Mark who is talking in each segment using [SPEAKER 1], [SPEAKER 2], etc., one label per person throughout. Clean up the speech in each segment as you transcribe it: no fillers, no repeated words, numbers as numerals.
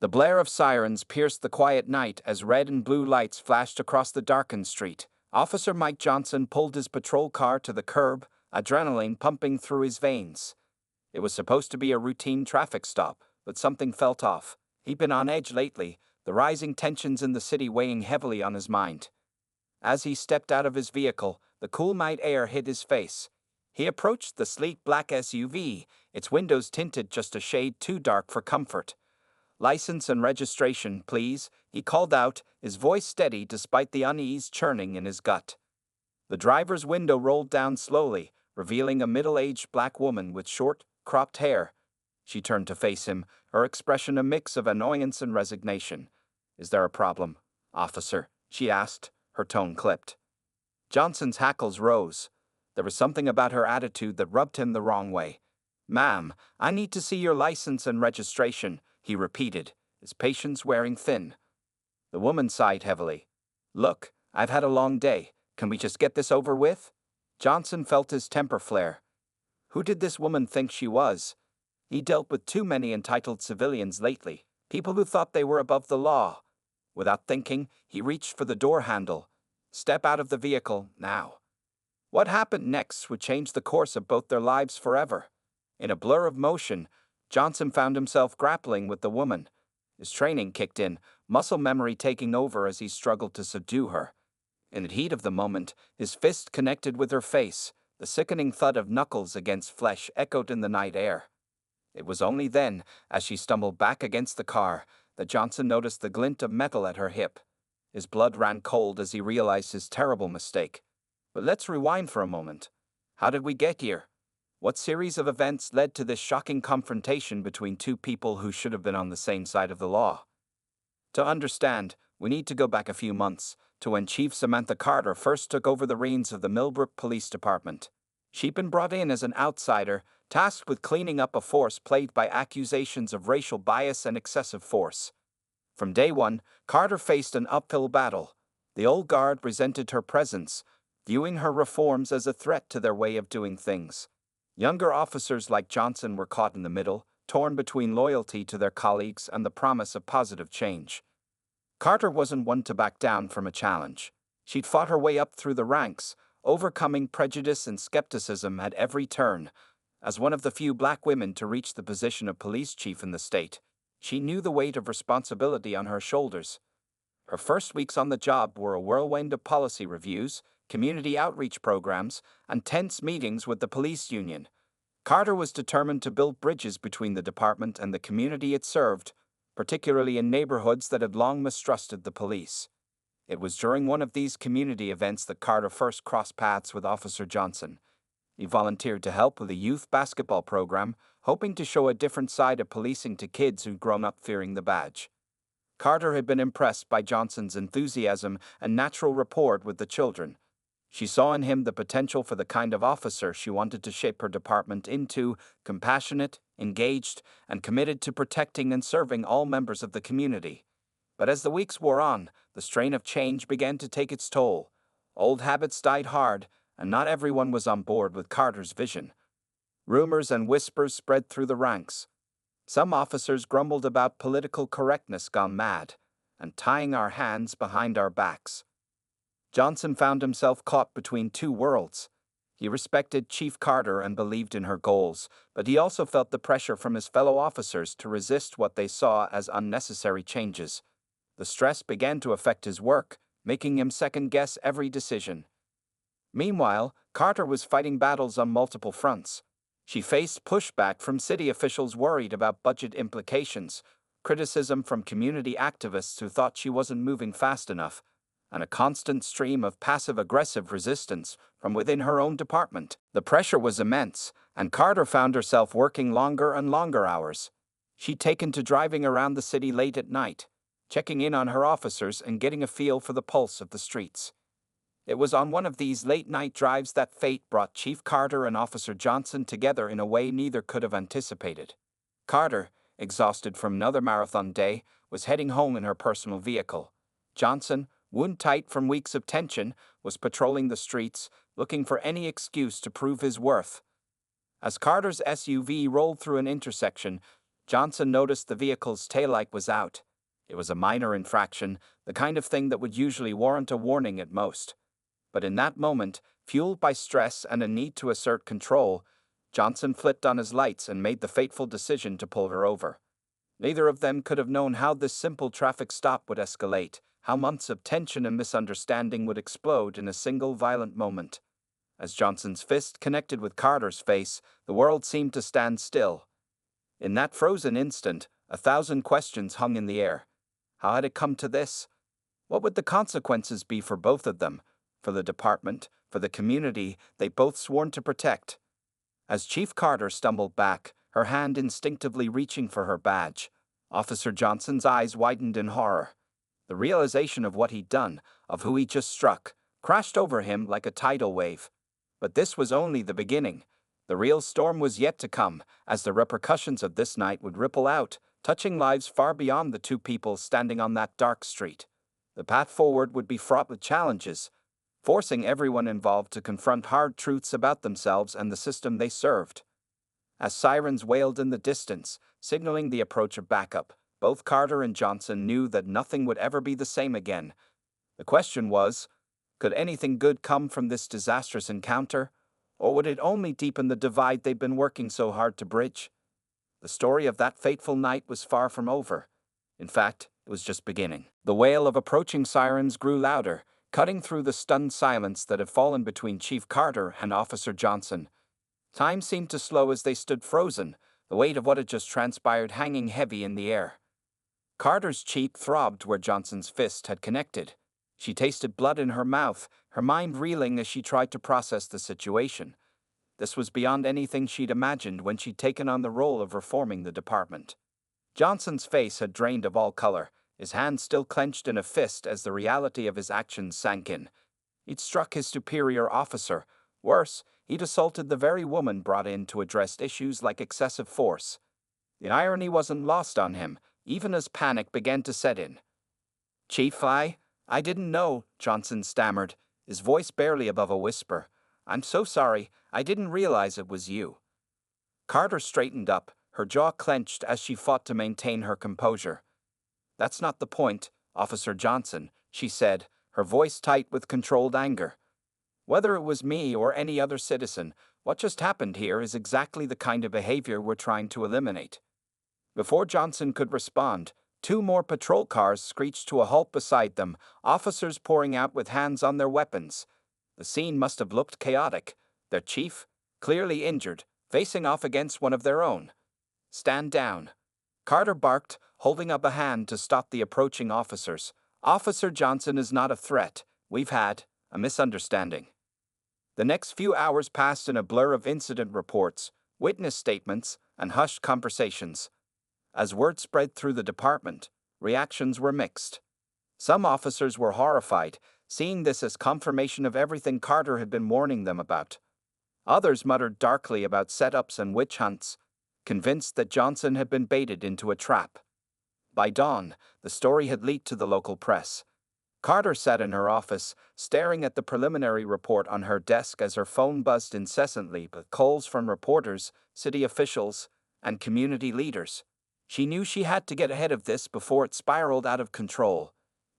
[SPEAKER 1] The blare of sirens pierced the quiet night as red and blue lights flashed across the darkened street. Officer Mike Johnson pulled his patrol car to the curb, adrenaline pumping through his veins. It was supposed to be a routine traffic stop, but something felt off. He'd been on edge lately, the rising tensions in the city weighing heavily on his mind. As he stepped out of his vehicle, the cool night air hit his face. He approached the sleek black SUV, its windows tinted just a shade too dark for comfort. "License and registration, please," he called out, his voice steady despite the unease churning in his gut. The driver's window rolled down slowly, revealing a middle-aged black woman with short, cropped hair. She turned to face him, her expression a mix of annoyance and resignation. "Is there a problem, officer?" she asked, her tone clipped. Johnson's hackles rose. There was something about her attitude that rubbed him the wrong way. "Ma'am, I need to see your license and registration," he repeated, his patience wearing thin. The woman sighed heavily. "Look, I've had a long day. Can we just get this over with?" Johnson felt his temper flare. Who did this woman think she was? He dealt with too many entitled civilians lately, people who thought they were above the law. Without thinking, he reached for the door handle. "Step out of the vehicle, now." What happened next would change the course of both their lives forever. In a blur of motion, Johnson found himself grappling with the woman. His training kicked in, muscle memory taking over as he struggled to subdue her. In the heat of the moment, his fist connected with her face. The sickening thud of knuckles against flesh echoed in the night air. It was only then, as she stumbled back against the car, that Johnson noticed the glint of metal at her hip. His blood ran cold as he realized his terrible mistake. But let's rewind for a moment. How did we get here? What series of events led to this shocking confrontation between two people who should have been on the same side of the law? To understand, we need to go back a few months, to when Chief Samantha Carter first took over the reins of the Milbrook Police Department. She'd been brought in as an outsider, tasked with cleaning up a force plagued by accusations of racial bias and excessive force. From day one, Carter faced an uphill battle. The old guard resented her presence, viewing her reforms as a threat to their way of doing things. Younger officers like Johnson were caught in the middle, torn between loyalty to their colleagues and the promise of positive change. Carter wasn't one to back down from a challenge. She'd fought her way up through the ranks, overcoming prejudice and skepticism at every turn. As one of the few black women to reach the position of police chief in the state, she knew the weight of responsibility on her shoulders. Her first weeks on the job were a whirlwind of policy reviews, community outreach programs, and tense meetings with the police union. Carter was determined to build bridges between the department and the community it served, particularly in neighborhoods that had long mistrusted the police. It was during one of these community events that Carter first crossed paths with Officer Johnson. He volunteered to help with a youth basketball program, hoping to show a different side of policing to kids who'd grown up fearing the badge. Carter had been impressed by Johnson's enthusiasm and natural rapport with the children. She saw in him the potential for the kind of officer she wanted to shape her department into: compassionate, engaged, and committed to protecting and serving all members of the community. But as the weeks wore on, the strain of change began to take its toll. Old habits died hard, and not everyone was on board with Carter's vision. Rumors and whispers spread through the ranks. Some officers grumbled about political correctness gone mad, and tying our hands behind our backs. Johnson found himself caught between two worlds. He respected Chief Carter and believed in her goals, but he also felt the pressure from his fellow officers to resist what they saw as unnecessary changes. The stress began to affect his work, making him second-guess every decision. Meanwhile, Carter was fighting battles on multiple fronts. She faced pushback from city officials worried about budget implications, criticism from community activists who thought she wasn't moving fast enough, and a constant stream of passive-aggressive resistance from within her own department. The pressure was immense, and Carter found herself working longer and longer hours. She'd taken to driving around the city late at night, checking in on her officers and getting a feel for the pulse of the streets. It was on one of these late-night drives that fate brought Chief Carter and Officer Johnson together in a way neither could have anticipated. Carter, exhausted from another marathon day, was heading home in her personal vehicle. Johnson, wound-tight from weeks of tension, was patrolling the streets, looking for any excuse to prove his worth. As Carter's SUV rolled through an intersection, Johnson noticed the vehicle's taillight was out. It was a minor infraction, the kind of thing that would usually warrant a warning at most. But in that moment, fueled by stress and a need to assert control, Johnson flipped on his lights and made the fateful decision to pull her over. Neither of them could have known how this simple traffic stop would escalate, how months of tension and misunderstanding would explode in a single violent moment. As Johnson's fist connected with Carter's face, the world seemed to stand still. In that frozen instant, 1,000 questions hung in the air. How had it come to this? What would the consequences be for both of them, for the department, for the community they both sworn to protect? As Chief Carter stumbled back, her hand instinctively reaching for her badge, Officer Johnson's eyes widened in horror. The realization of what he'd done, of who he just struck, crashed over him like a tidal wave. But this was only the beginning. The real storm was yet to come, as the repercussions of this night would ripple out, touching lives far beyond the two people standing on that dark street. The path forward would be fraught with challenges, forcing everyone involved to confront hard truths about themselves and the system they served. As sirens wailed in the distance, signaling the approach of backup, both Carter and Johnson knew that nothing would ever be the same again. The question was, could anything good come from this disastrous encounter, or would it only deepen the divide they'd been working so hard to bridge? The story of that fateful night was far from over. In fact, it was just beginning. The wail of approaching sirens grew louder, cutting through the stunned silence that had fallen between Chief Carter and Officer Johnson. Time seemed to slow as they stood frozen, the weight of what had just transpired hanging heavy in the air. Carter's cheek throbbed where Johnson's fist had connected. She tasted blood in her mouth, her mind reeling as she tried to process the situation. This was beyond anything she'd imagined when she'd taken on the role of reforming the department. Johnson's face had drained of all color, his hand still clenched in a fist as the reality of his actions sank in. He'd struck his superior officer. Worse, he'd assaulted the very woman brought in to address issues like excessive force. The irony wasn't lost on him, even as panic began to set in. "Chief, I didn't know," Johnson stammered, his voice barely above a whisper. "I'm so sorry, I didn't realize it was you." Carter straightened up, her jaw clenched as she fought to maintain her composure. "That's not the point, Officer Johnson," she said, her voice tight with controlled anger. "Whether it was me or any other citizen, what just happened here is exactly the kind of behavior we're trying to eliminate." Before Johnson could respond, 2 more patrol cars screeched to a halt beside them, officers pouring out with hands on their weapons. The scene must have looked chaotic, their chief, clearly injured, facing off against one of their own. "Stand down," Carter barked, holding up a hand to stop the approaching officers. "Officer Johnson is not a threat. We've had a misunderstanding." The next few hours passed in a blur of incident reports, witness statements, and hushed conversations. As word spread through the department, reactions were mixed. Some officers were horrified, seeing this as confirmation of everything Carter had been warning them about. Others muttered darkly about setups and witch hunts, convinced that Johnson had been baited into a trap. By dawn, the story had leaked to the local press. Carter sat in her office, staring at the preliminary report on her desk as her phone buzzed incessantly with calls from reporters, city officials, and community leaders. She knew she had to get ahead of this before it spiraled out of control.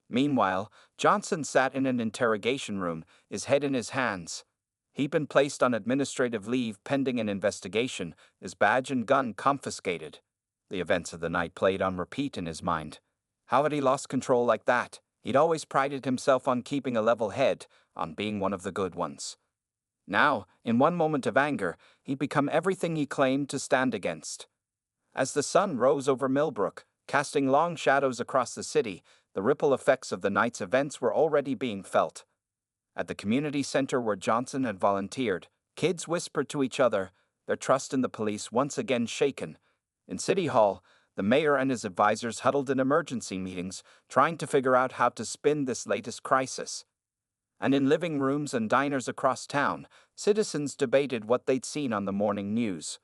[SPEAKER 1] Meanwhile, Johnson sat in an interrogation room, his head in his hands. He'd been placed on administrative leave pending an investigation, his badge and gun confiscated. The events of the night played on repeat in his mind. How had he lost control like that? He'd always prided himself on keeping a level head, on being one of the good ones. Now, in one moment of anger, he'd become everything he claimed to stand against. As the sun rose over Milbrook, casting long shadows across the city, the ripple effects of the night's events were already being felt. At the community center where Johnson had volunteered, kids whispered to each other, their trust in the police once again shaken. In City Hall, the mayor and his advisors huddled in emergency meetings, trying to figure out how to spin this latest crisis. And in living rooms and diners across town, citizens debated what they'd seen on the morning news.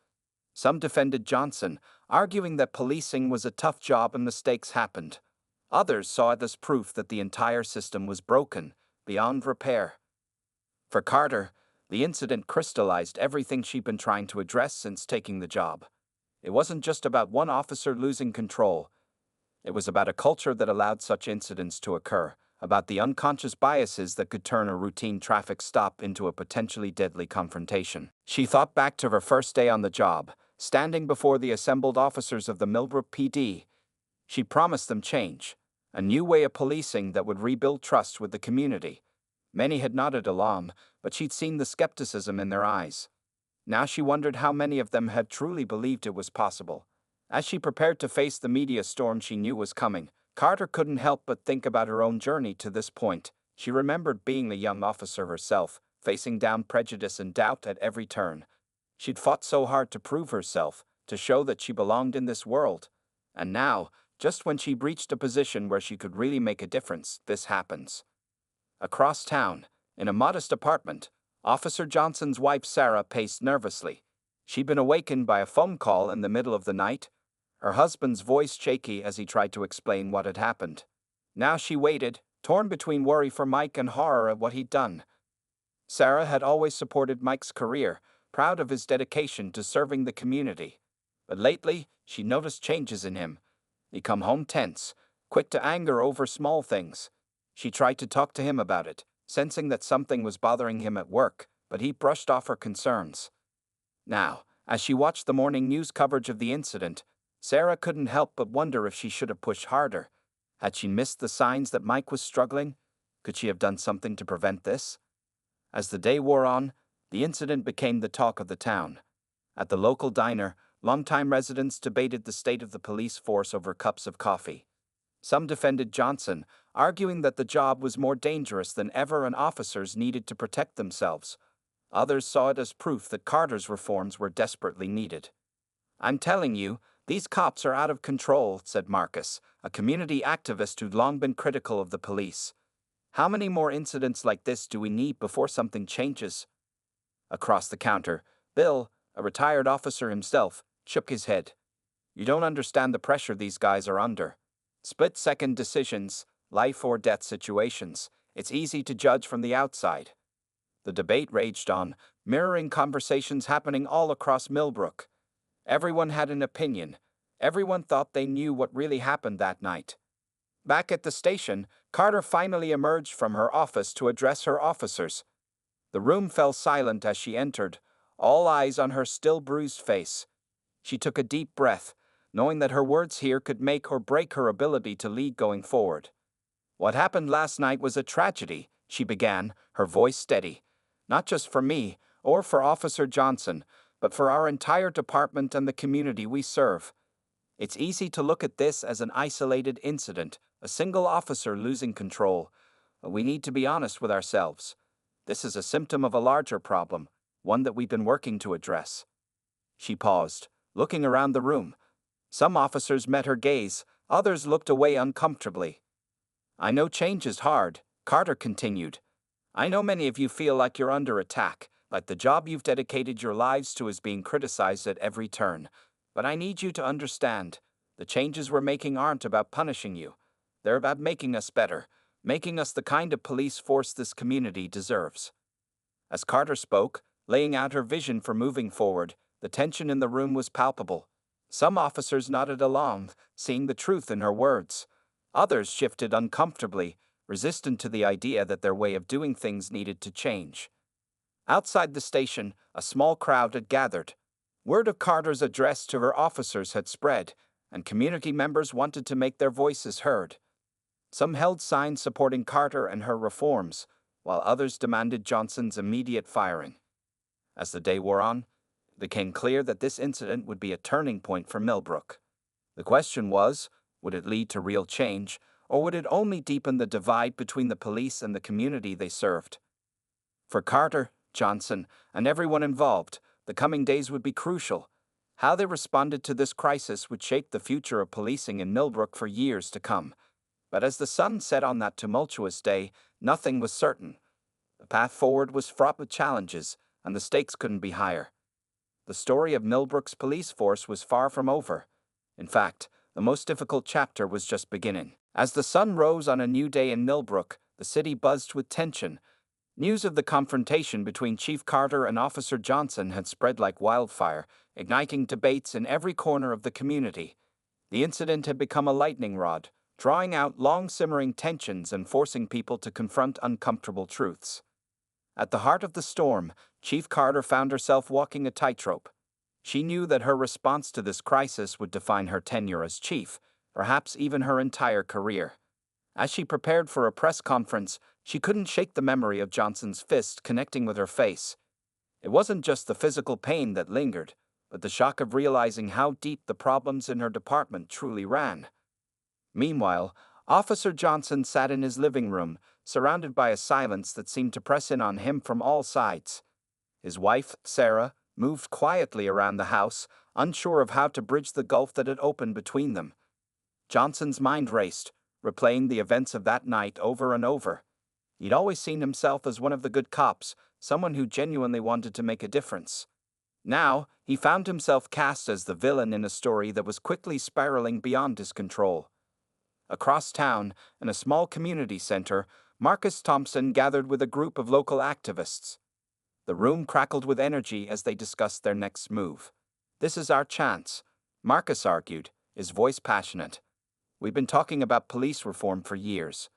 [SPEAKER 1] Some defended Johnson, arguing that policing was a tough job and mistakes happened. Others saw it as proof that the entire system was broken, beyond repair. For Carter, the incident crystallized everything she'd been trying to address since taking the job. It wasn't just about one officer losing control. It was about a culture that allowed such incidents to occur, about the unconscious biases that could turn a routine traffic stop into a potentially deadly confrontation. She thought back to her first day on the job, standing before the assembled officers of the Milbrook PD. She promised them change, a new way of policing that would rebuild trust with the community. Many had nodded along, but she'd seen the skepticism in their eyes. Now she wondered how many of them had truly believed it was possible. As she prepared to face the media storm she knew was coming, Carter couldn't help but think about her own journey to this point. She remembered being a young officer herself, facing down prejudice and doubt at every turn. She'd fought so hard to prove herself, to show that she belonged in this world. And now, just when she reached a position where she could really make a difference, this happens. Across town, in a modest apartment, Officer Johnson's wife Sarah paced nervously. She'd been awakened by a phone call in the middle of the night, her husband's voice shaky as he tried to explain what had happened. Now she waited, torn between worry for Mike and horror at what he'd done. Sarah had always supported Mike's career, proud of his dedication to serving the community. But lately, she noticed changes in him. He'd come home tense, quick to anger over small things. She tried to talk to him about it, sensing that something was bothering him at work, but he brushed off her concerns. Now, as she watched the morning news coverage of the incident, Sarah couldn't help but wonder if she should have pushed harder. Had she missed the signs that Mike was struggling? Could she have done something to prevent this? As the day wore on, the incident became the talk of the town. At the local diner, longtime residents debated the state of the police force over cups of coffee. Some defended Johnson, arguing that the job was more dangerous than ever and officers needed to protect themselves. Others saw it as proof that Carter's reforms were desperately needed. "I'm telling you, these cops are out of control," said Marcus, a community activist who'd long been critical of the police. "How many more incidents like this do we need before something changes?" Across the counter, Bill, a retired officer himself, shook his head. "You don't understand the pressure these guys are under. Split-second decisions, life or death situations. It's easy to judge from the outside." The debate raged on, mirroring conversations happening all across Milbrook. Everyone had an opinion. Everyone thought they knew what really happened that night. Back at the station, Carter finally emerged from her office to address her officers. The room fell silent as she entered, all eyes on her still bruised face. She took a deep breath, knowing that her words here could make or break her ability to lead going forward. "What happened last night was a tragedy," she began, her voice steady. "Not just for me, or for Officer Johnson, but for our entire department and the community we serve. It's easy to look at this as an isolated incident, a single officer losing control, but we need to be honest with ourselves. This is a symptom of a larger problem, one that we've been working to address." She paused, looking around the room. Some officers met her gaze, others looked away uncomfortably. "I know change is hard," Carter continued. "I know many of you feel like you're under attack, like the job you've dedicated your lives to is being criticized at every turn. But I need you to understand, the changes we're making aren't about punishing you. They're about making us better, making us the kind of police force this community deserves." As Carter spoke, laying out her vision for moving forward, the tension in the room was palpable. Some officers nodded along, seeing the truth in her words. Others shifted uncomfortably, resistant to the idea that their way of doing things needed to change. Outside the station, a small crowd had gathered. Word of Carter's address to her officers had spread, and community members wanted to make their voices heard. Some held signs supporting Carter and her reforms, while others demanded Johnson's immediate firing. As the day wore on, it became clear that this incident would be a turning point for Milbrook. The question was, would it lead to real change, or would it only deepen the divide between the police and the community they served? For Carter, Johnson, and everyone involved, the coming days would be crucial. How they responded to this crisis would shape the future of policing in Milbrook for years to come. But as the sun set on that tumultuous day, nothing was certain. The path forward was fraught with challenges, and the stakes couldn't be higher. The story of Milbrook's police force was far from over. In fact, the most difficult chapter was just beginning. As the sun rose on a new day in Milbrook, the city buzzed with tension. News of the confrontation between Chief Carter and Officer Johnson had spread like wildfire, igniting debates in every corner of the community. The incident had become a lightning rod, drawing out long-simmering tensions and forcing people to confront uncomfortable truths. At the heart of the storm, Chief Carter found herself walking a tightrope. She knew that her response to this crisis would define her tenure as chief, perhaps even her entire career. As she prepared for a press conference, she couldn't shake the memory of Johnson's fist connecting with her face. It wasn't just the physical pain that lingered, but the shock of realizing how deep the problems in her department truly ran. Meanwhile, Officer Johnson sat in his living room, surrounded by a silence that seemed to press in on him from all sides. His wife, Sarah, moved quietly around the house, unsure of how to bridge the gulf that had opened between them. Johnson's mind raced, replaying the events of that night over and over. He'd always seen himself as one of the good cops, someone who genuinely wanted to make a difference. Now, he found himself cast as the villain in a story that was quickly spiraling beyond his control. Across town, in a small community center, Marcus Thompson gathered with a group of local activists. The room crackled with energy as they discussed their next move. "This is our chance," Marcus argued, his voice passionate. "We've been talking about police reform for years.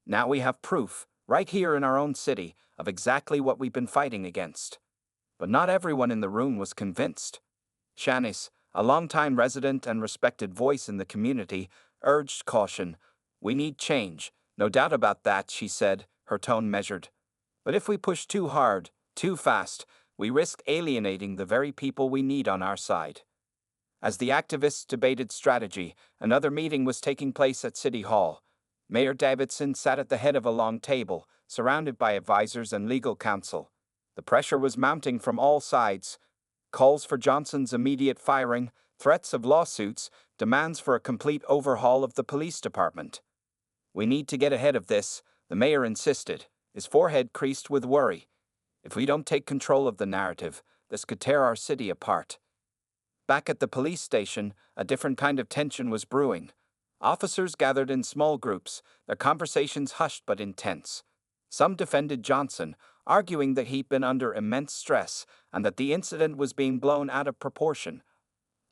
[SPEAKER 1] Now we have proof, right here in our own city, of exactly what we've been fighting against." But not everyone in the room was convinced. Shanice, a longtime resident and respected voice in the community, urged caution. "We need change, no doubt about that," she said, her tone measured. "But if we push too hard, too fast, we risk alienating the very people we need on our side." As the activists debated strategy, another meeting was taking place at City Hall. Mayor Davidson sat at the head of a long table, surrounded by advisors and legal counsel. The pressure was mounting from all sides. Calls for Johnson's immediate firing, threats of lawsuits, demands for a complete overhaul of the police department. "We need to get ahead of this," the mayor insisted, his forehead creased with worry. "If we don't take control of the narrative, this could tear our city apart." Back at the police station, a different kind of tension was brewing. Officers gathered in small groups, their conversations hushed but intense. Some defended Johnson, arguing that he'd been under immense stress and that the incident was being blown out of proportion.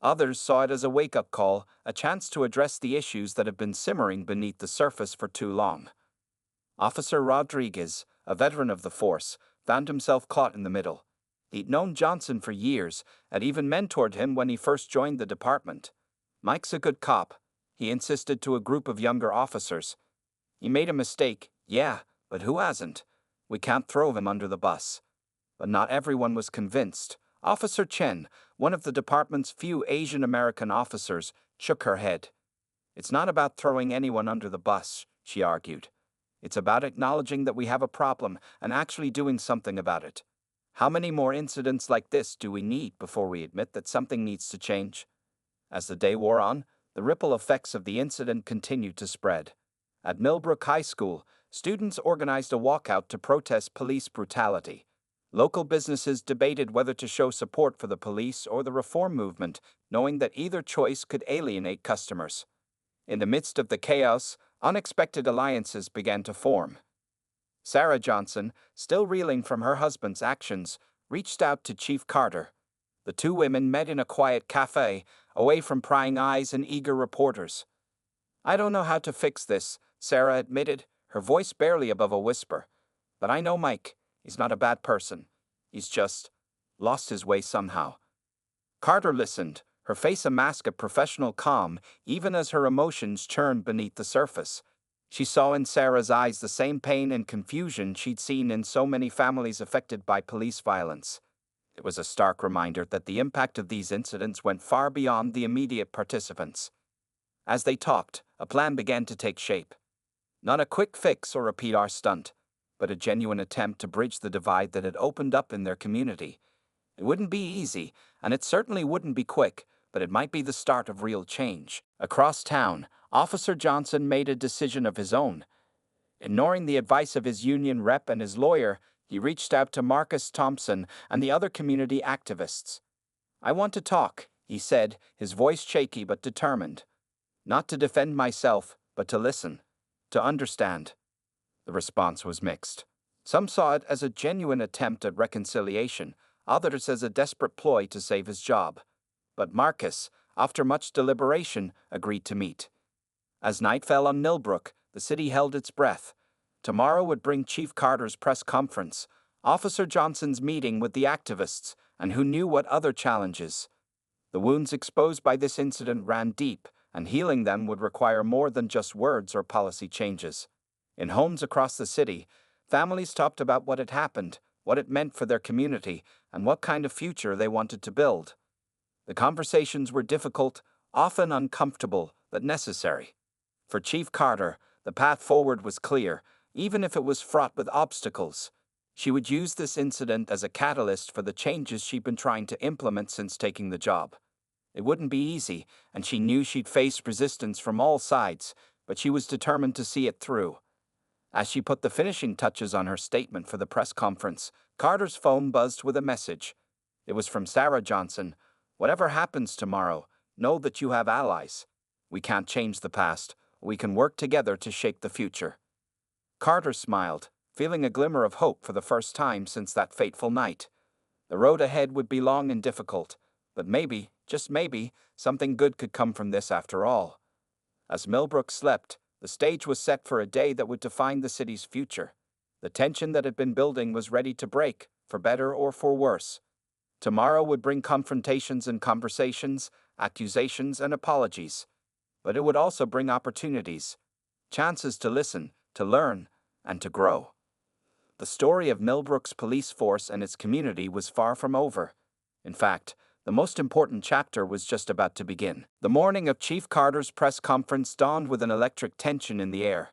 [SPEAKER 1] Others saw it as a wake-up call, a chance to address the issues that had been simmering beneath the surface for too long. Officer Rodriguez, a veteran of the force, found himself caught in the middle. He'd known Johnson for years, had even mentored him when he first joined the department. "Mike's a good cop," he insisted to a group of younger officers. "He made a mistake, yeah, but who hasn't? We can't throw him under the bus." But not everyone was convinced. Officer Chen, one of the department's few Asian American officers, shook her head. "It's not about throwing anyone under the bus," she argued. "It's about acknowledging that we have a problem and actually doing something about it. How many more incidents like this do we need before we admit that something needs to change?" As the day wore on, the ripple effects of the incident continued to spread. At Milbrook High School, students organized a walkout to protest police brutality. Local businesses debated whether to show support for the police or the reform movement, knowing that either choice could alienate customers. In the midst of the chaos, unexpected alliances began to form. Sarah Johnson, still reeling from her husband's actions, reached out to Chief Carter. The two women met in a quiet cafe, away from prying eyes and eager reporters. "I don't know how to fix this," Sarah admitted, her voice barely above a whisper. "But I know Mike. He's not a bad person. He's just lost his way somehow." Carter listened, her face a mask of professional calm, even as her emotions churned beneath the surface. She saw in Sarah's eyes the same pain and confusion she'd seen in so many families affected by police violence. It was a stark reminder that the impact of these incidents went far beyond the immediate participants. As they talked, a plan began to take shape. Not a quick fix or a PR stunt, but a genuine attempt to bridge the divide that had opened up in their community. It wouldn't be easy, and it certainly wouldn't be quick, but it might be the start of real change. Across town, Officer Johnson made a decision of his own. Ignoring the advice of his union rep and his lawyer, he reached out to Marcus Thompson and the other community activists. "I want to talk," he said, his voice shaky but determined. "Not to defend myself, but to listen, to understand." The response was mixed. Some saw it as a genuine attempt at reconciliation, others as a desperate ploy to save his job. But Marcus, after much deliberation, agreed to meet. As night fell on Milbrook, the city held its breath. Tomorrow would bring Chief Carter's press conference, Officer Johnson's meeting with the activists, and who knew what other challenges. The wounds exposed by this incident ran deep, and healing them would require more than just words or policy changes. In homes across the city, families talked about what had happened, what it meant for their community, and what kind of future they wanted to build. The conversations were difficult, often uncomfortable, but necessary. For Chief Carter, the path forward was clear, even if it was fraught with obstacles. She would use this incident as a catalyst for the changes she'd been trying to implement since taking the job. It wouldn't be easy, and she knew she'd face resistance from all sides, but she was determined to see it through. As she put the finishing touches on her statement for the press conference, Carter's phone buzzed with a message. It was from Sarah Johnson. "Whatever happens tomorrow, know that you have allies. We can't change the past. We can work together to shape the future." Carter smiled, feeling a glimmer of hope for the first time since that fateful night. The road ahead would be long and difficult, but maybe, just maybe, something good could come from this after all. As Milbrook slept, the stage was set for a day that would define the city's future. The tension that had been building was ready to break, for better or for worse. Tomorrow would bring confrontations and conversations, accusations and apologies. But it would also bring opportunities, chances to listen, to learn, and to grow. The story of Milbrook's police force and its community was far from over. In fact, the most important chapter was just about to begin. The morning of Chief Carter's press conference dawned with an electric tension in the air.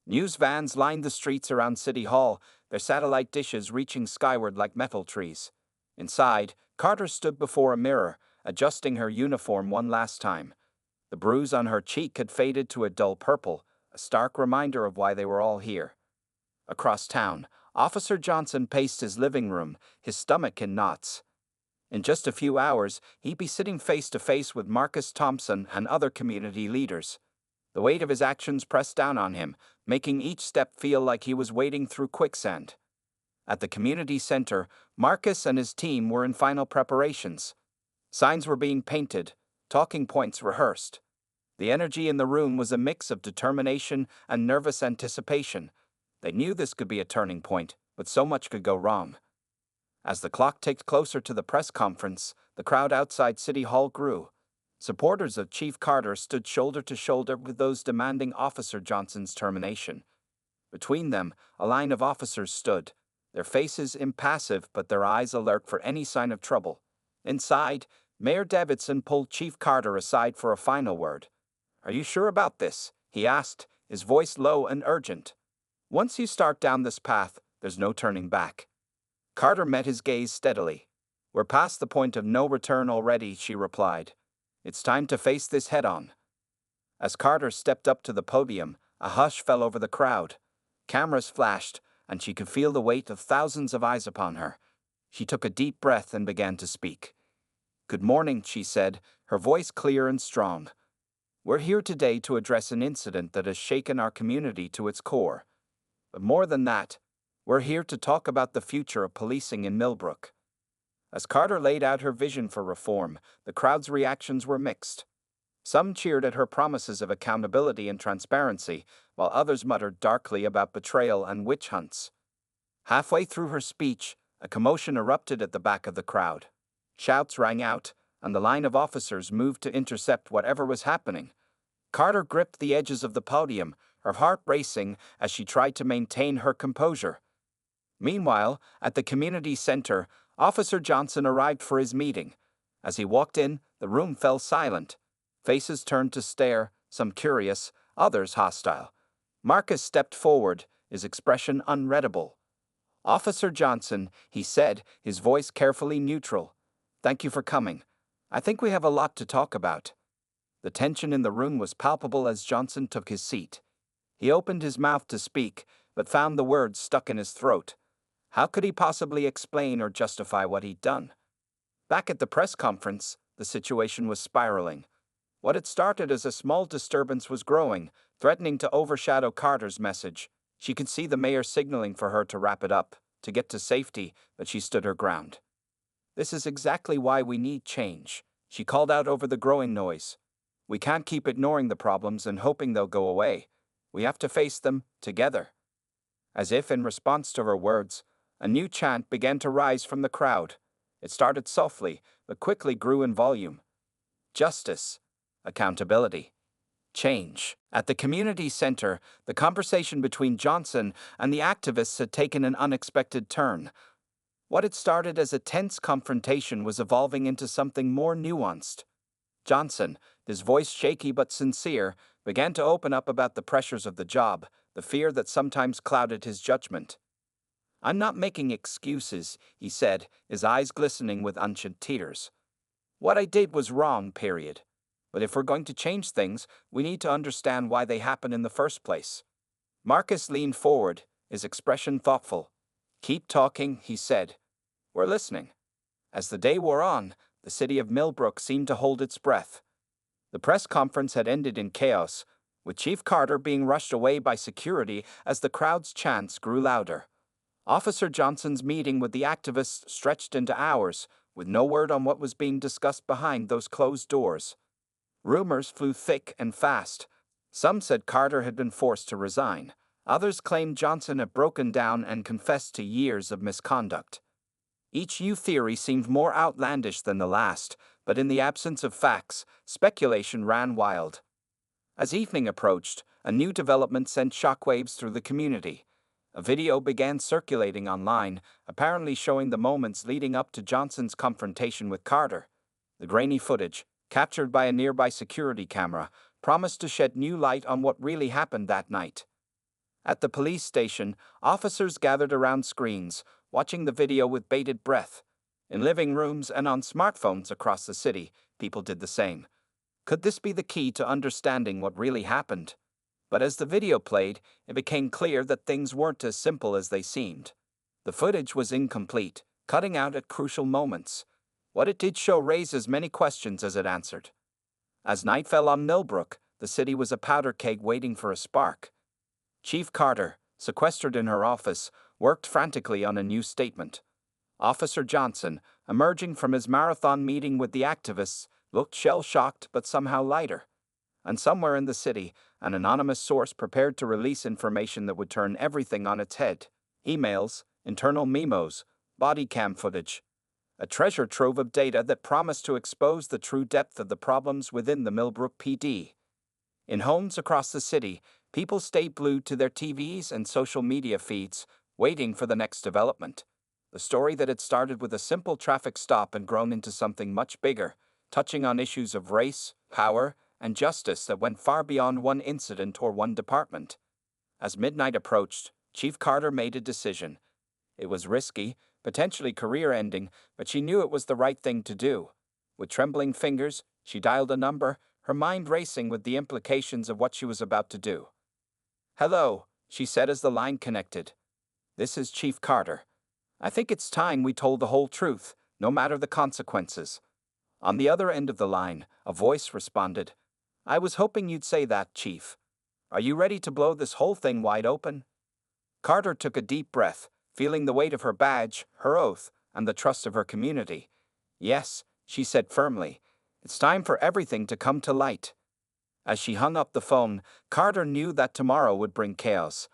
[SPEAKER 1] News vans lined the streets around City Hall, their satellite dishes reaching skyward like metal trees. Inside, Carter stood before a mirror, adjusting her uniform one last time. The bruise on her cheek had faded to a dull purple, a stark reminder of why they were all here. Across town, Officer Johnson paced his living room, his stomach in knots. In just a few hours, he'd be sitting face to face with Marcus Thompson and other community leaders. The weight of his actions pressed down on him, making each step feel like he was wading through quicksand. At the community center, Marcus and his team were in final preparations. Signs were being painted, talking points rehearsed. The energy in the room was a mix of determination and nervous anticipation. They knew this could be a turning point, but so much could go wrong. As the clock ticked closer to the press conference, the crowd outside City Hall grew. Supporters of Chief Carter stood shoulder to shoulder with those demanding Officer Johnson's termination. Between them, a line of officers stood, their faces impassive but their eyes alert for any sign of trouble. Inside, Mayor Davidson pulled Chief Carter aside for a final word. "Are you sure about this?" he asked, his voice low and urgent. "Once you start down this path, there's no turning back." Carter met his gaze steadily. "We're past the point of no return already," she replied. "It's time to face this head-on." As Carter stepped up to the podium, a hush fell over the crowd. Cameras flashed, and she could feel the weight of thousands of eyes upon her. She took a deep breath and began to speak. "Good morning," she said, her voice clear and strong. "We're here today to address an incident that has shaken our community to its core. But more than that, we're here to talk about the future of policing in Milbrook." As Carter laid out her vision for reform, the crowd's reactions were mixed. Some cheered at her promises of accountability and transparency, while others muttered darkly about betrayal and witch hunts. Halfway through her speech, a commotion erupted at the back of the crowd. Shouts rang out, and the line of officers moved to intercept whatever was happening. Carter gripped the edges of the podium, her heart racing as she tried to maintain her composure. Meanwhile, at the community center, Officer Johnson arrived for his meeting. As he walked in, the room fell silent. Faces turned to stare, some curious, others hostile. Marcus stepped forward, his expression unreadable. "Officer Johnson," he said, his voice carefully neutral. "Thank you for coming. I think we have a lot to talk about." The tension in the room was palpable as Johnson took his seat. He opened his mouth to speak, but found the words stuck in his throat. How could he possibly explain or justify what he'd done? Back at the press conference, the situation was spiraling. What had started as a small disturbance was growing, threatening to overshadow Carter's message. She could see the mayor signaling for her to wrap it up, to get to safety, but she stood her ground. "This is exactly why we need change," she called out over the growing noise. "We can't keep ignoring the problems and hoping they'll go away. We have to face them, together." As if in response to her words, a new chant began to rise from the crowd. It started softly, but quickly grew in volume. Justice. Accountability. Change. At the community center, the conversation between Johnson and the activists had taken an unexpected turn. What had started as a tense confrontation was evolving into something more nuanced. Johnson, his voice shaky but sincere, began to open up about the pressures of the job, the fear that sometimes clouded his judgment. "I'm not making excuses," he said, his eyes glistening with unshed tears. "What I did was wrong, period. But if we're going to change things, we need to understand why they happen in the first place." Marcus leaned forward, his expression thoughtful. "Keep talking," he said. "We're listening." As the day wore on, the city of Milbrook seemed to hold its breath. The press conference had ended in chaos, with Chief Carter being rushed away by security as the crowd's chants grew louder. Officer Johnson's meeting with the activists stretched into hours, with no word on what was being discussed behind those closed doors. Rumors flew thick and fast. Some said Carter had been forced to resign. Others claimed Johnson had broken down and confessed to years of misconduct. Each new theory seemed more outlandish than the last, but in the absence of facts, speculation ran wild. As evening approached, a new development sent shockwaves through the community. A video began circulating online, apparently showing the moments leading up to Johnson's confrontation with Carter. The grainy footage, captured by a nearby security camera, promised to shed new light on what really happened that night. At the police station, officers gathered around screens, watching the video with bated breath. In living rooms and on smartphones across the city, people did the same. Could this be the key to understanding what really happened? But as the video played, it became clear that things weren't as simple as they seemed. The footage was incomplete, cutting out at crucial moments. What it did show raised as many questions as it answered. As night fell on Milbrook, the city was a powder keg waiting for a spark. Chief Carter, sequestered in her office, worked frantically on a new statement. Officer Johnson, emerging from his marathon meeting with the activists, looked shell-shocked but somehow lighter. And somewhere in the city, an anonymous source prepared to release information that would turn everything on its head. Emails, internal memos, body cam footage. A treasure trove of data that promised to expose the true depth of the problems within the Milbrook PD. In homes across the city, people stayed glued to their TVs and social media feeds, waiting for the next development. The story that had started with a simple traffic stop and grown into something much bigger, touching on issues of race, power, and justice that went far beyond one incident or one department. As midnight approached, Chief Carter made a decision. It was risky, potentially career-ending, but she knew it was the right thing to do. With trembling fingers, she dialed a number, her mind racing with the implications of what she was about to do. "Hello," she said as the line connected. "This is Chief Carter. I think it's time we told the whole truth, no matter the consequences." On the other end of the line, a voice responded. "I was hoping you'd say that, Chief. Are you ready to blow this whole thing wide open?" Carter took a deep breath, feeling the weight of her badge, her oath, and the trust of her community. "Yes," she said firmly. "It's time for everything to come to light." As she hung up the phone, Carter knew that tomorrow would bring chaos.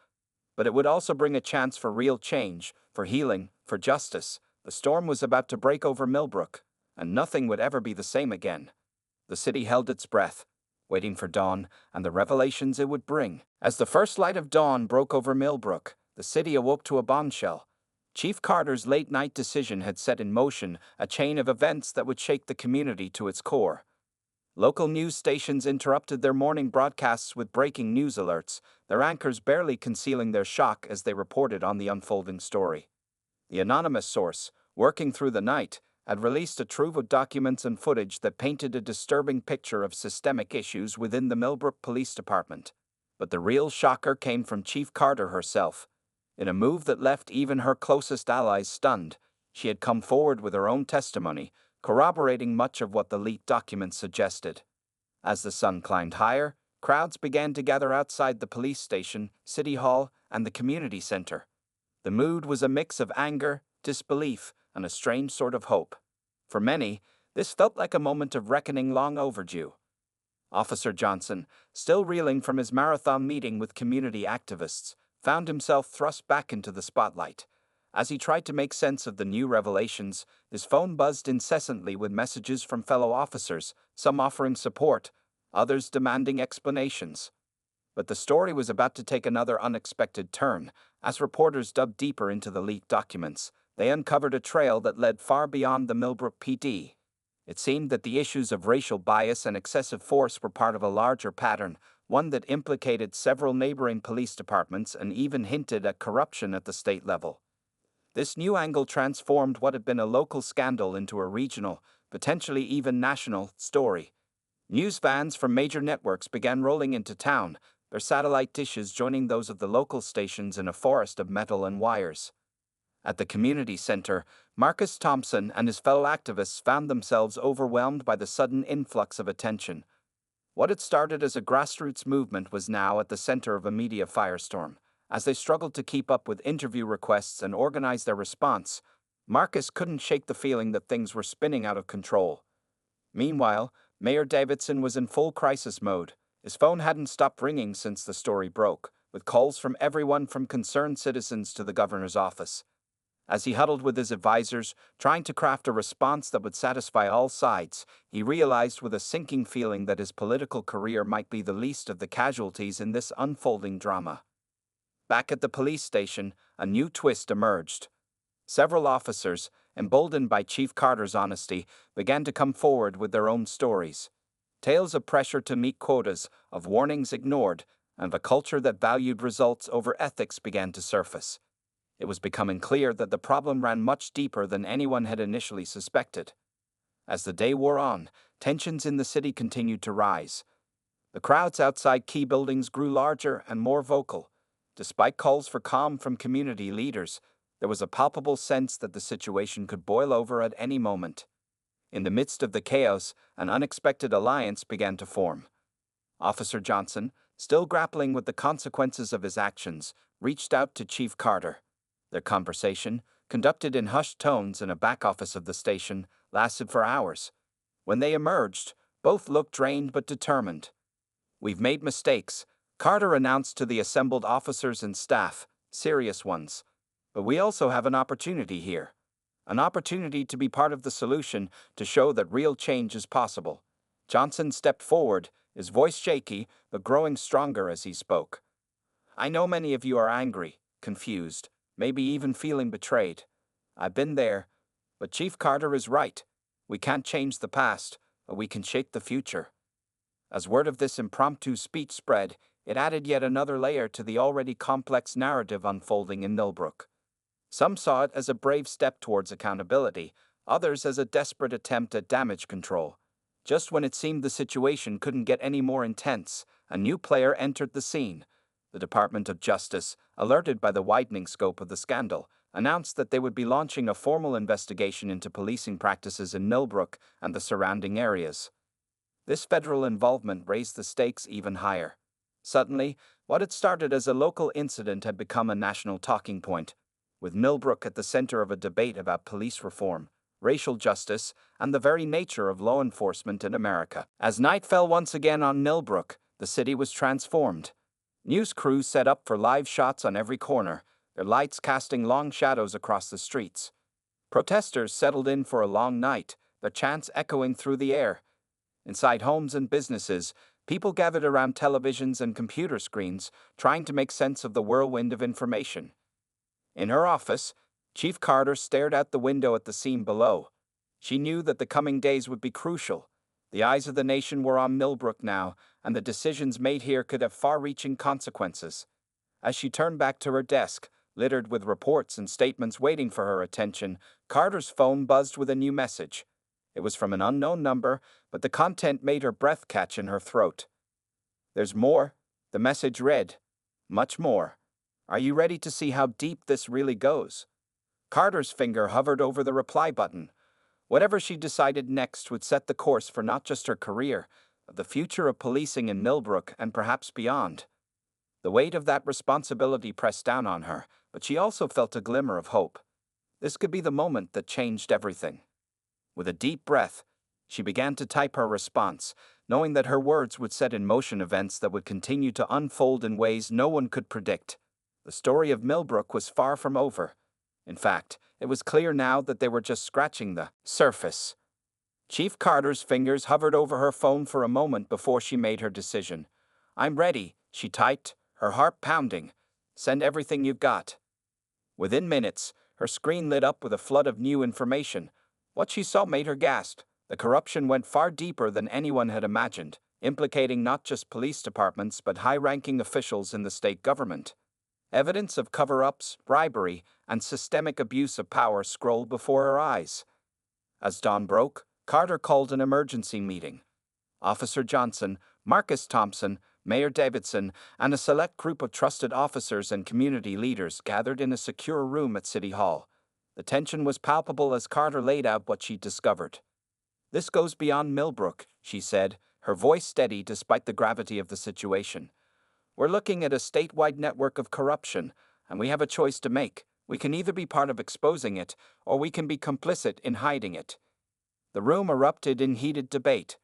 [SPEAKER 1] But it would also bring a chance for real change, for healing, for justice. The storm was about to break over Milbrook, and nothing would ever be the same again. The city held its breath, waiting for dawn and the revelations it would bring. As the first light of dawn broke over Milbrook, the city awoke to a bombshell. Chief Carter's late-night decision had set in motion a chain of events that would shake the community to its core. Local news stations interrupted their morning broadcasts with breaking news alerts, their anchors barely concealing their shock as they reported on the unfolding story. The anonymous source, working through the night, had released a trove of documents and footage that painted a disturbing picture of systemic issues within the Milbrook Police Department. But the real shocker came from Chief Carter herself. In a move that left even her closest allies stunned, she had come forward with her own testimony, corroborating much of what the leaked documents suggested. As the sun climbed higher, crowds began to gather outside the police station, city hall, and the community center. The mood was a mix of anger, disbelief, and a strange sort of hope. For many, this felt like a moment of reckoning long overdue. Officer Johnson, still reeling from his marathon meeting with community activists, found himself thrust back into the spotlight. As he tried to make sense of the new revelations, his phone buzzed incessantly with messages from fellow officers, some offering support, others demanding explanations. But the story was about to take another unexpected turn. As reporters dug deeper into the leaked documents, they uncovered a trail that led far beyond the Milbrook PD. It seemed that the issues of racial bias and excessive force were part of a larger pattern, one that implicated several neighboring police departments and even hinted at corruption at the state level. This new angle transformed what had been a local scandal into a regional, potentially even national, story. News vans from major networks began rolling into town, their satellite dishes joining those of the local stations in a forest of metal and wires. At the community center, Marcus Thompson and his fellow activists found themselves overwhelmed by the sudden influx of attention. What had started as a grassroots movement was now at the center of a media firestorm. As they struggled to keep up with interview requests and organize their response, Marcus couldn't shake the feeling that things were spinning out of control. Meanwhile, Mayor Davidson was in full crisis mode. His phone hadn't stopped ringing since the story broke, with calls from everyone from concerned citizens to the governor's office. As he huddled with his advisors, trying to craft a response that would satisfy all sides, he realized with a sinking feeling that his political career might be the least of the casualties in this unfolding drama. Back at the police station, a new twist emerged. Several officers, emboldened by Chief Carter's honesty, began to come forward with their own stories. Tales of pressure to meet quotas, of warnings ignored, and of a culture that valued results over ethics began to surface. It was becoming clear that the problem ran much deeper than anyone had initially suspected. As the day wore on, tensions in the city continued to rise. The crowds outside key buildings grew larger and more vocal. Despite calls for calm from community leaders, there was a palpable sense that the situation could boil over at any moment. In the midst of the chaos, an unexpected alliance began to form. Officer Johnson, still grappling with the consequences of his actions, reached out to Chief Carter. Their conversation, conducted in hushed tones in a back office of the station, lasted for hours. When they emerged, both looked drained but determined. "We've made mistakes," Carter announced to the assembled officers and staff, serious ones. "But we also have an opportunity here. An opportunity to be part of the solution, to show that real change is possible." Johnson stepped forward, his voice shaky, but growing stronger as he spoke. "I know many of you are angry, confused, maybe even feeling betrayed. I've been there, but Chief Carter is right. We can't change the past, but we can shape the future." As word of this impromptu speech spread, it added yet another layer to the already complex narrative unfolding in Milbrook. Some saw it as a brave step towards accountability, others as a desperate attempt at damage control. Just when it seemed the situation couldn't get any more intense, a new player entered the scene. The Department of Justice, alerted by the widening scope of the scandal, announced that they would be launching a formal investigation into policing practices in Milbrook and the surrounding areas. This federal involvement raised the stakes even higher. Suddenly, what had started as a local incident had become a national talking point, with Milbrook at the center of a debate about police reform, racial justice, and the very nature of law enforcement in America. As night fell once again on Milbrook, the city was transformed. News crews set up for live shots on every corner, their lights casting long shadows across the streets. Protesters settled in for a long night, their chants echoing through the air. Inside homes and businesses, people gathered around televisions and computer screens, trying to make sense of the whirlwind of information. In her office, Chief Carter stared out the window at the scene below. She knew that the coming days would be crucial. The eyes of the nation were on Milbrook now, and the decisions made here could have far-reaching consequences. As she turned back to her desk, littered with reports and statements waiting for her attention, Carter's phone buzzed with a new message. It was from an unknown number, but the content made her breath catch in her throat. "There's more," the message read. "Much more. Are you ready to see how deep this really goes?" Carter's finger hovered over the reply button. Whatever she decided next would set the course for not just her career, but the future of policing in Milbrook and perhaps beyond. The weight of that responsibility pressed down on her, but she also felt a glimmer of hope. This could be the moment that changed everything. With a deep breath, she began to type her response, knowing that her words would set in motion events that would continue to unfold in ways no one could predict. The story of Milbrook was far from over. In fact, it was clear now that they were just scratching the surface. Chief Carter's fingers hovered over her phone for a moment before she made her decision. "I'm ready," she typed, her heart pounding. "Send everything you've got." Within minutes, her screen lit up with a flood of new information. What she saw made her gasp. The corruption went far deeper than anyone had imagined, implicating not just police departments but high-ranking officials in the state government. Evidence of cover-ups, bribery, and systemic abuse of power scrolled before her eyes. As dawn broke, Carter called an emergency meeting. Officer Johnson, Marcus Thompson, Mayor Davidson, and a select group of trusted officers and community leaders gathered in a secure room at City Hall. The tension was palpable as Carter laid out what she'd discovered. "This goes beyond Milbrook," she said, her voice steady despite the gravity of the situation. "We're looking at a statewide network of corruption, and we have a choice to make. We can either be part of exposing it, or we can be complicit in hiding it." The room erupted in heated debate.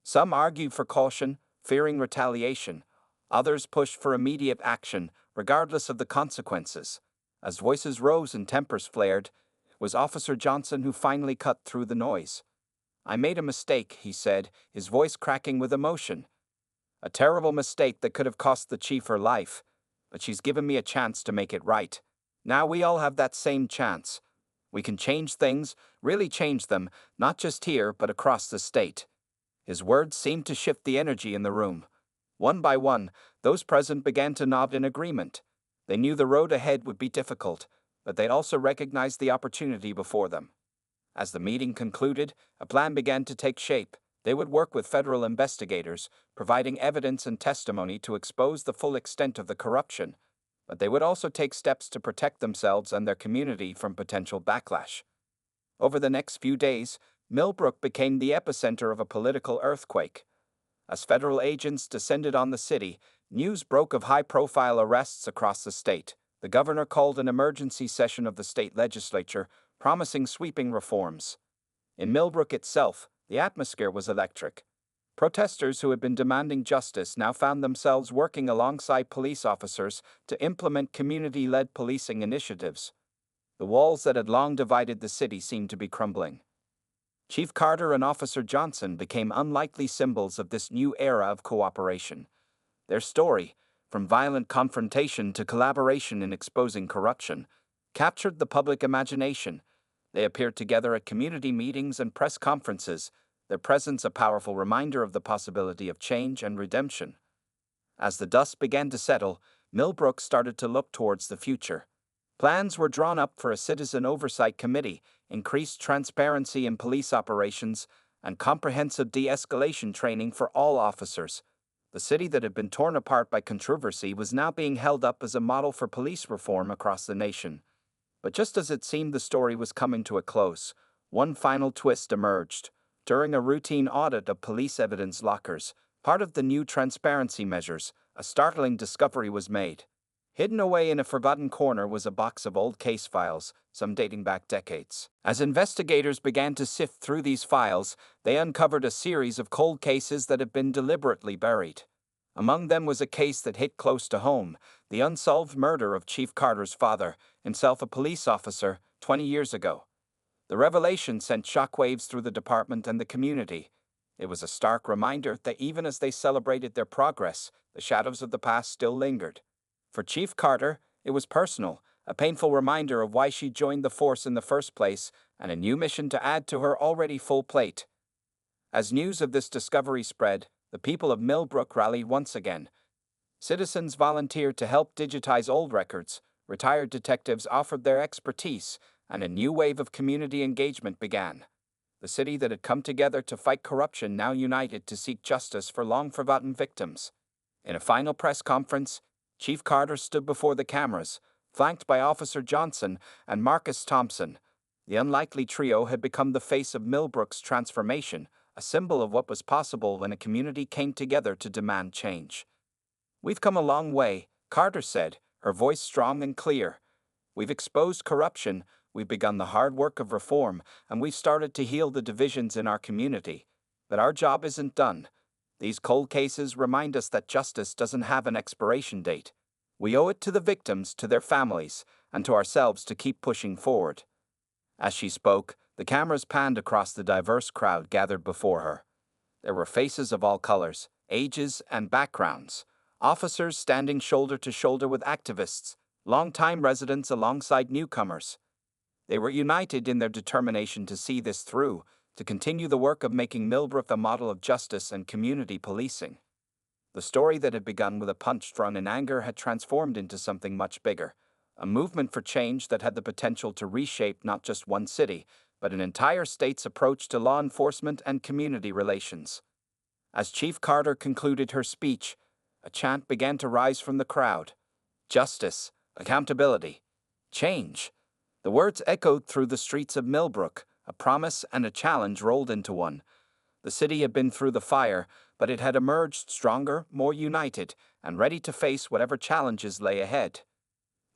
[SPEAKER 1] Some argued for caution, fearing retaliation. Others pushed for immediate action, regardless of the consequences. As voices rose and tempers flared, it was Officer Johnson who finally cut through the noise. "I made a mistake," he said, his voice cracking with emotion. "A terrible mistake that could have cost the chief her life, but she's given me a chance to make it right. Now we all have that same chance. We can change things, really change them, not just here, but across the state." His words seemed to shift the energy in the room. One by one, those present began to nod in agreement. They knew the road ahead would be difficult, but they also recognized the opportunity before them. As the meeting concluded, a plan began to take shape. They would work with federal investigators, providing evidence and testimony to expose the full extent of the corruption, but they would also take steps to protect themselves and their community from potential backlash. Over the next few days, Milbrook became the epicenter of a political earthquake. As federal agents descended on the city, news broke of high-profile arrests across the state. The governor called an emergency session of the state legislature, promising sweeping reforms. In Milbrook itself, the atmosphere was electric. Protesters who had been demanding justice now found themselves working alongside police officers to implement community-led policing initiatives. The walls that had long divided the city seemed to be crumbling. Chief Carter and Officer Johnson became unlikely symbols of this new era of cooperation. Their story, from violent confrontation to collaboration in exposing corruption, captured the public imagination. They appeared together at community meetings and press conferences, their presence a powerful reminder of the possibility of change and redemption. As the dust began to settle, Milbrook started to look towards the future. Plans were drawn up for a citizen oversight committee, increased transparency in police operations, and comprehensive de-escalation training for all officers. The city that had been torn apart by controversy was now being held up as a model for police reform across the nation. But just as it seemed the story was coming to a close, one final twist emerged. During a routine audit of police evidence lockers, part of the new transparency measures, a startling discovery was made. Hidden away in a forgotten corner was a box of old case files, some dating back decades. As investigators began to sift through these files, they uncovered a series of cold cases that had been deliberately buried. Among them was a case that hit close to home, the unsolved murder of Chief Carter's father, himself a police officer, 20 years ago. The revelation sent shockwaves through the department and the community. It was a stark reminder that even as they celebrated their progress, the shadows of the past still lingered. For Chief Carter, it was personal, a painful reminder of why she joined the force in the first place, and a new mission to add to her already full plate. As news of this discovery spread, the people of Milbrook rallied once again. Citizens volunteered to help digitize old records, retired detectives offered their expertise, and a new wave of community engagement began. The city that had come together to fight corruption now united to seek justice for long-forgotten victims. In a final press conference, Chief Carter stood before the cameras, flanked by Officer Johnson and Marcus Thompson. The unlikely trio had become the face of Milbrook's transformation, a symbol of what was possible when a community came together to demand change. "We've come a long way," Carter said, her voice strong and clear. We've exposed corruption, we've begun the hard work of reform, and we've started to heal the divisions in our community. But our job isn't done. These cold cases remind us that justice doesn't have an expiration date. We owe it to the victims, to their families, and to ourselves to keep pushing forward. As she spoke, the cameras panned across the diverse crowd gathered before her. There were faces of all colors, ages, and backgrounds. Officers standing shoulder to shoulder with activists, longtime residents alongside newcomers. They were united in their determination to see this through, to continue the work of making Milbrook a model of justice and community policing. The story that had begun with a punch thrown in anger had transformed into something much bigger, a movement for change that had the potential to reshape not just one city, but an entire state's approach to law enforcement and community relations. As Chief Carter concluded her speech, a chant began to rise from the crowd. Justice, accountability, change. The words echoed through the streets of Milbrook, a promise and a challenge rolled into one. The city had been through the fire, but it had emerged stronger, more united, and ready to face whatever challenges lay ahead.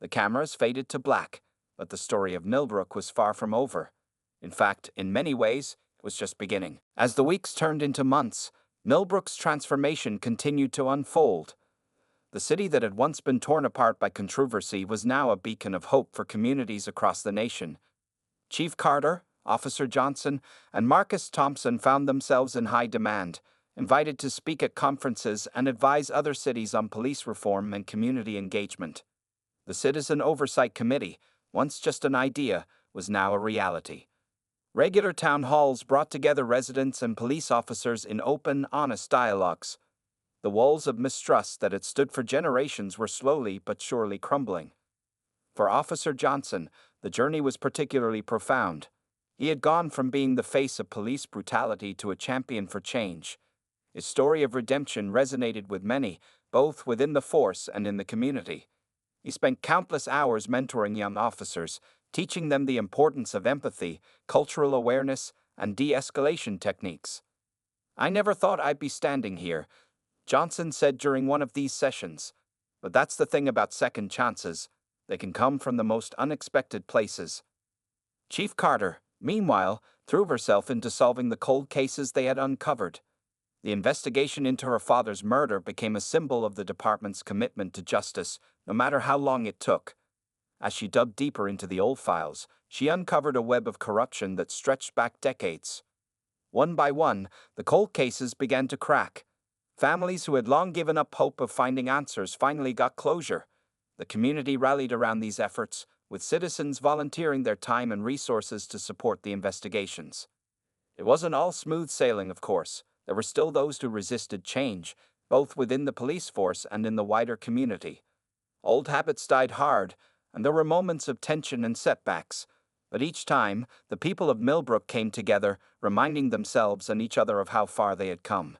[SPEAKER 1] The cameras faded to black, but the story of Milbrook was far from over. In fact, in many ways, it was just beginning. As the weeks turned into months, Milbrook's transformation continued to unfold. The city that had once been torn apart by controversy was now a beacon of hope for communities across the nation. Chief Carter, Officer Johnson, and Marcus Thompson found themselves in high demand, invited to speak at conferences and advise other cities on police reform and community engagement. The Citizen Oversight Committee, once just an idea, was now a reality. Regular town halls brought together residents and police officers in open, honest dialogues. The walls of mistrust that had stood for generations were slowly but surely crumbling. For Officer Johnson, the journey was particularly profound. He had gone from being the face of police brutality to a champion for change. His story of redemption resonated with many, both within the force and in the community. He spent countless hours mentoring young officers, teaching them the importance of empathy, cultural awareness, and de-escalation techniques. "I never thought I'd be standing here," Johnson said during one of these sessions. "But that's the thing about second chances. They can come from the most unexpected places." Chief Carter, meanwhile, threw herself into solving the cold cases they had uncovered. The investigation into her father's murder became a symbol of the department's commitment to justice, no matter how long it took. As she dug deeper into the old files, she uncovered a web of corruption that stretched back decades. One by one, the cold cases began to crack. Families who had long given up hope of finding answers finally got closure. The community rallied around these efforts, with citizens volunteering their time and resources to support the investigations. It wasn't all smooth sailing, of course. There were still those who resisted change, both within the police force and in the wider community. Old habits died hard, and there were moments of tension and setbacks. But each time, the people of Milbrook came together, reminding themselves and each other of how far they had come.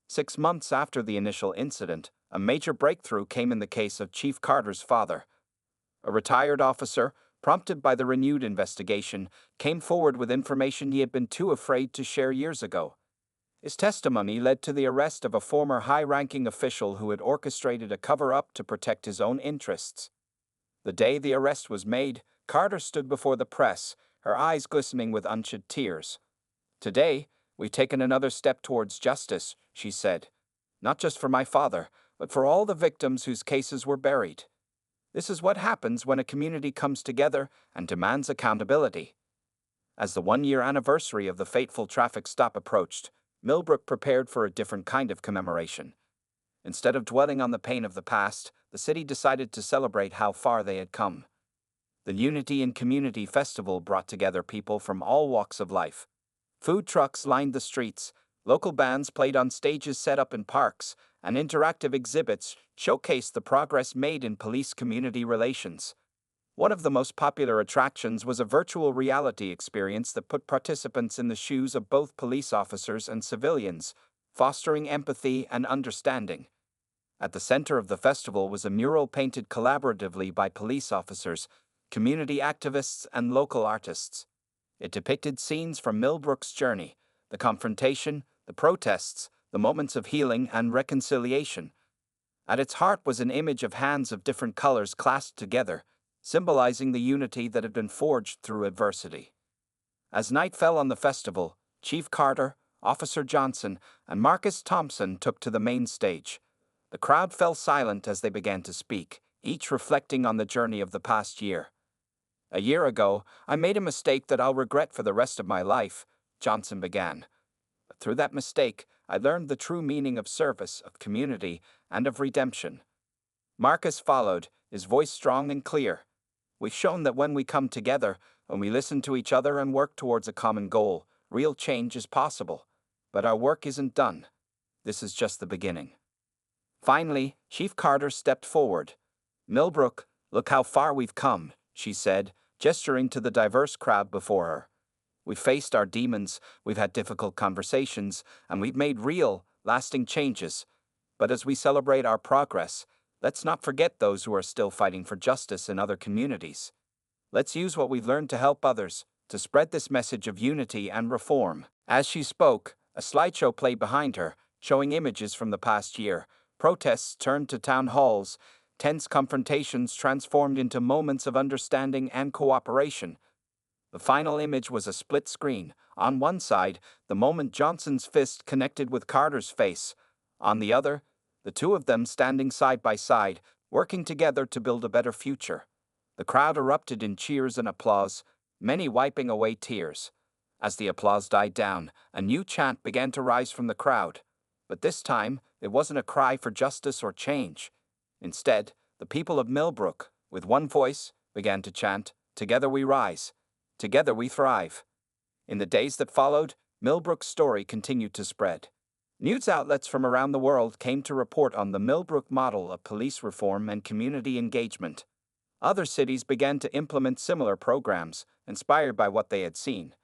[SPEAKER 1] 6 months after the initial incident, a major breakthrough came in the case of Chief Carter's father. A retired officer, prompted by the renewed investigation, came forward with information he had been too afraid to share years ago. His testimony led to the arrest of a former high-ranking official who had orchestrated a cover-up to protect his own interests. The day the arrest was made, Carter stood before the press, her eyes glistening with unshed tears. "Today, we've taken another step towards justice," she said. "Not just for my father, but for all the victims whose cases were buried. This is what happens when a community comes together and demands accountability." As the one-year anniversary of the fateful traffic stop approached, Milbrook prepared for a different kind of commemoration. Instead of dwelling on the pain of the past, the city decided to celebrate how far they had come. The Unity and Community Festival brought together people from all walks of life. Food trucks lined the streets, local bands played on stages set up in parks, and interactive exhibits showcased the progress made in police-community relations. One of the most popular attractions was a virtual reality experience that put participants in the shoes of both police officers and civilians, fostering empathy and understanding. At the center of the festival was a mural painted collaboratively by police officers, community activists, and local artists. It depicted scenes from Milbrook's journey, the confrontation, the protests, the moments of healing and reconciliation. At its heart was an image of hands of different colors clasped together, symbolizing the unity that had been forged through adversity. As night fell on the festival, Chief Carter, Officer Johnson, and Marcus Thompson took to the main stage. The crowd fell silent as they began to speak, each reflecting on the journey of the past year. "A year ago, I made a mistake that I'll regret for the rest of my life," Johnson began. "But through that mistake, I learned the true meaning of service, of community, and of redemption." Marcus followed, his voice strong and clear. "We've shown that when we come together, when we listen to each other and work towards a common goal, real change is possible. But our work isn't done. This is just the beginning." Finally, Chief Carter stepped forward. "Milbrook, look how far we've come," she said, gesturing to the diverse crowd before her. "We've faced our demons, we've had difficult conversations, and we've made real, lasting changes. But as we celebrate our progress, let's not forget those who are still fighting for justice in other communities. Let's use what we've learned to help others, to spread this message of unity and reform." As she spoke, a slideshow played behind her, showing images from the past year. Protests turned to town halls, tense confrontations transformed into moments of understanding and cooperation. The final image was a split screen. On one side, the moment Johnson's fist connected with Carter's face. On the other, the two of them standing side by side, working together to build a better future. The crowd erupted in cheers and applause, many wiping away tears. As the applause died down, a new chant began to rise from the crowd. But this time, it wasn't a cry for justice or change. Instead, the people of Milbrook, with one voice, began to chant, "Together we rise. Together we thrive." In the days that followed, Milbrook's story continued to spread. News outlets from around the world came to report on the Milbrook model of police reform and community engagement. Other cities began to implement similar programs, inspired by what they had seen.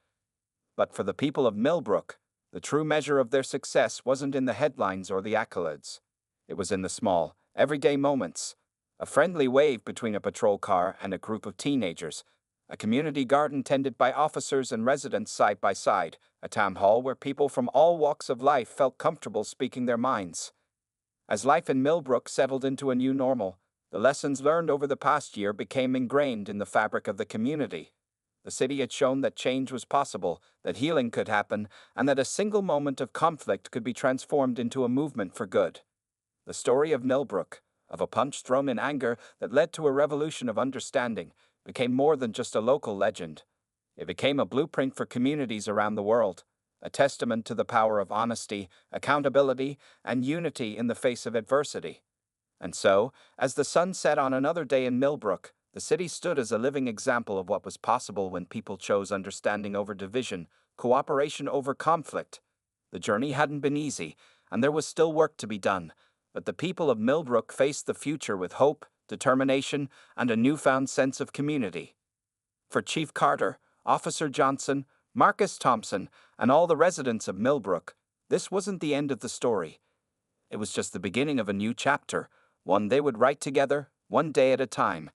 [SPEAKER 1] But for the people of Milbrook, the true measure of their success wasn't in the headlines or the accolades. It was in the small, everyday moments. A friendly wave between a patrol car and a group of teenagers, a community garden tended by officers and residents side by side, a town hall where people from all walks of life felt comfortable speaking their minds. As life in Milbrook settled into a new normal, the lessons learned over the past year became ingrained in the fabric of the community. The city had shown that change was possible, that healing could happen, and that a single moment of conflict could be transformed into a movement for good. The story of Milbrook, of a punch thrown in anger that led to a revolution of understanding, became more than just a local legend. It became a blueprint for communities around the world, a testament to the power of honesty, accountability, and unity in the face of adversity. And so, as the sun set on another day in Milbrook, the city stood as a living example of what was possible when people chose understanding over division, cooperation over conflict. The journey hadn't been easy, and there was still work to be done, but the people of Milbrook faced the future with hope, determination, and a newfound sense of community. For Chief Carter, Officer Johnson, Marcus Thompson, and all the residents of Milbrook, this wasn't the end of the story. It was just the beginning of a new chapter, one they would write together, one day at a time.